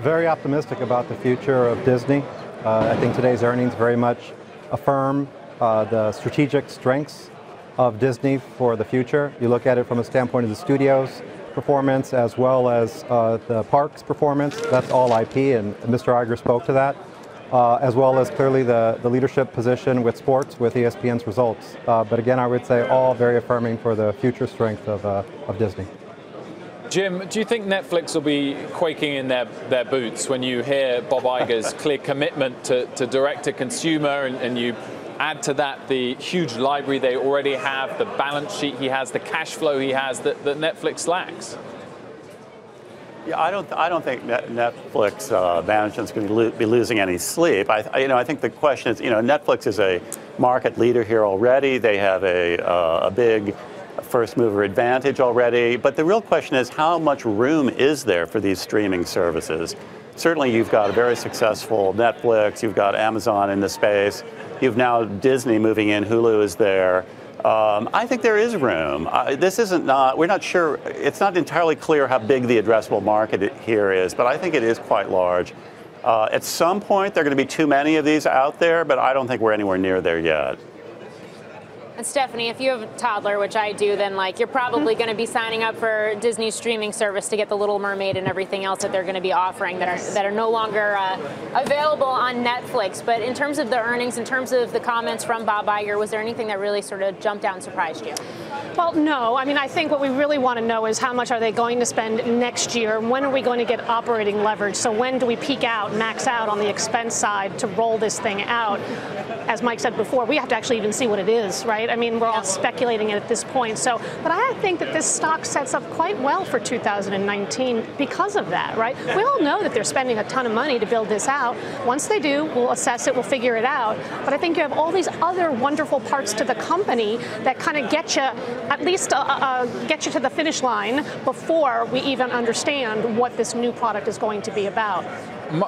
Very optimistic about the future of Disney. I think today's earnings very much affirm the strategic strengths of Disney for the future. You look at it from a standpoint of the studios performance as well as the parks performance. That's all IP, and Mr. Iger spoke to that, as well as clearly the leadership position with sports with ESPN's results. But again, I would say all very affirming for the future strength of Disney. Jim, do you think Netflix will be quaking in their boots when you hear Bob Iger's clear commitment to direct-to-consumer and you add to that the huge library they already have, the balance sheet he has, the cash flow he has that Netflix lacks? Yeah, I don't think Netflix management's going to be losing any sleep. I think the question is, Netflix is a market leader here already. They have a big first mover advantage already, but the real question is how much room is there for these streaming services? Certainly you've got a very successful Netflix, you've got Amazon in the space, you've now Disney moving in, Hulu is there. I think there is room. We're not sure, it's not entirely clear how big the addressable market here is, but I think it is quite large. At some point there are going to be too many of these out there, but I don't think we're anywhere near there yet. And Stephanie, if you have a toddler, which I do, then you're probably going to be signing up for Disney's streaming service to get The Little Mermaid and everything else that they're going to be offering that are no longer available on Netflix. But in terms of the earnings, in terms of the comments from Bob Iger, was there anything that really sort of jumped out and surprised you? Well, no. I mean, I think what we really want to know is how much are they going to spend next year? When are we going to get operating leverage? So when do we peak out, max out on the expense side to roll this thing out? As Mike said before, we have to actually even see what it is, right? I mean, we're all speculating at this point. So, but I think that this stock sets up quite well for 2019 because of that, right? We all know that they're spending a ton of money to build this out. Once they do, we'll assess it, we'll figure it out. But I think you have all these other wonderful parts to the company that kind of get you, at least get you to the finish line before we even understand what this new product is going to be about.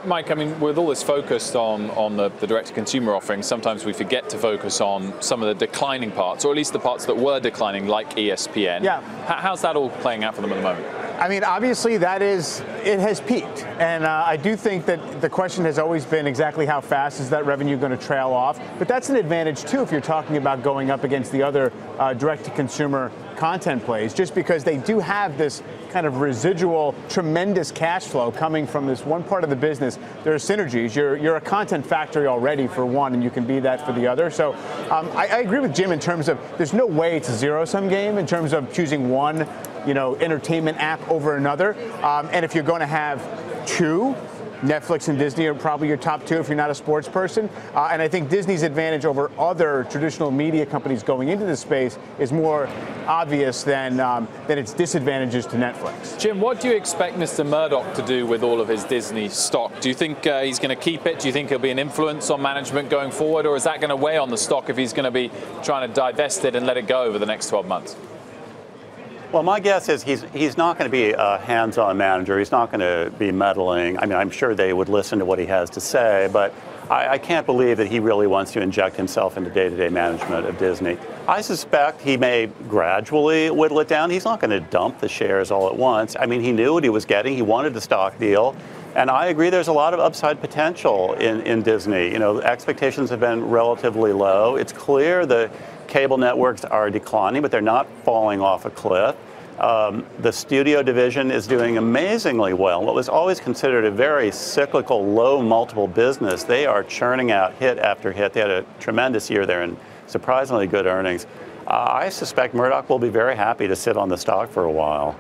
Mike, I mean, with all this focus on the direct-to-consumer offering, sometimes we forget to focus on some of the declining parts, or at least the parts that were declining, like ESPN. Yeah. How's that all playing out for them at the moment? I mean, obviously, it has peaked. And I do think that the question has always been exactly how fast is that revenue going to trail off. But that's an advantage, too, if you're talking about going up against the other direct-to-consumer content plays, just because they do have this kind of residual tremendous cash flow coming from this one part of the business. There are synergies. You're a content factory already for one, and you can be that for the other. So I agree with Jim in terms of there's no way it's a zero-sum game in terms of choosing one entertainment app over another. And if you're going to have two, Netflix and Disney are probably your top two if you're not a sports person. And I think Disney's advantage over other traditional media companies going into this space is more obvious than its disadvantages to Netflix. Jim, what do you expect Mr. Murdoch to do with all of his Disney stock? Do you think he's going to keep it? Do you think he'll be an influence on management going forward? Or is that going to weigh on the stock if he's going to be trying to divest it and let it go over the next 12 months? Well, my guess is he's not going to be a hands-on manager. He's not going to be meddling. I mean, I'm sure they would listen to what he has to say, but I can't believe that he really wants to inject himself into day-to-day management of Disney. I suspect he may gradually whittle it down. He's not going to dump the shares all at once. I mean, he knew what he was getting. He wanted a stock deal. And I agree there's a lot of upside potential in Disney. Expectations have been relatively low. It's clear the cable networks are declining, but they're not falling off a cliff. The studio division is doing amazingly well. What was always considered a very cyclical, low multiple business, they are churning out hit after hit. They had a tremendous year there and surprisingly good earnings. I suspect Murdoch will be very happy to sit on the stock for a while.